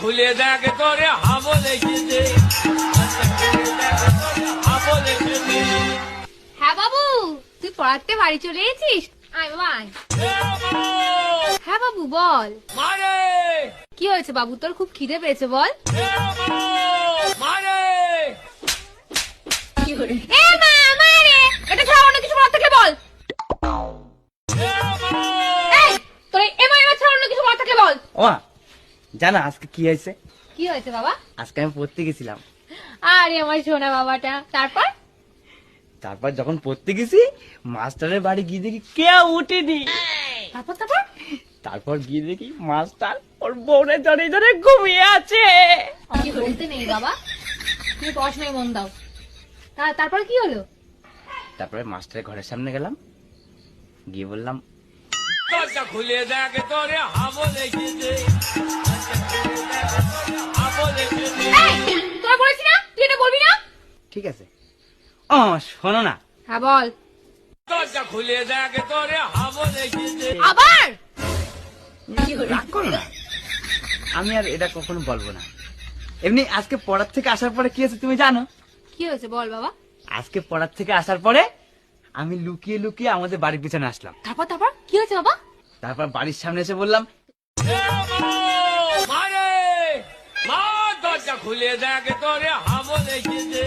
খুলে দেখ তোরে হাবো লেগেছে। হ্যাঁ বাবু, তুই পড়াতে বাড়ি চলে এসেছিস? আয় বাবা আয়। হ্যাঁ বাবু বল, মারে কি হয়েছে বাবু, তোর খুব খিদে পেয়েছে বল। মারে এ মা মারে, এটা ছাড়া অন্য কিছু বলার থাকলে বল। এই তোর এমা এমা ছাড়া অন্য কিছু বলার থাকলে বল। ওমা জানা আজকে কি হয়েছে? কি হয়েছে বাবা? আজকে আমি পড়তে গেছিলাম। আরে আমার সোনা বাবাটা, তারপর? তারপর যখন পড়তে গেছি মাস্টারের বাড়ি গিয়ে দেখি কেউ উঠেনি। তারপর তারপর তারপর গিয়ে দেখি মাস্টার ওর বউরে ধরে ধরে ঘুমিয়ে আছে। আমি বলতে নেই বাবা, তুমি পড়াশোনায় মন দাও। তারপর কি হলো? তারপরে মাস্টারের ঘরের সামনে গেলাম, গিয়ে বললাম দরজা খুলে দেখ তোরে হাবো লেগেছে। হাবো লেগেছে। এই তোরা বলেছি না তুই এটা বলবি না। ঠিক আছে। ও শোনো না, হ্যাঁ বল। দরজা খুলে দেখ তোরে হাবো লেগেছে। আবার রাগ করো না, আমি আর এটা কখনো বলবো না। এমনি আজকে পড়ার থেকে আসার পরে কি হয়েছে তুমি জানো? কি হয়েছে বল বাবা। আজকে পড়ার থেকে আসার পরে আমি লুকিয়ে লুকিয়ে আমাদের বাড়ির পিছনে আসলাম। তারপর তারপর কি হয়েছে বাবা? তারপর বাড়ির সামনে এসে বললাম মারে মা দরজা খুলে দেখ তোরে হাবো লেগেছে।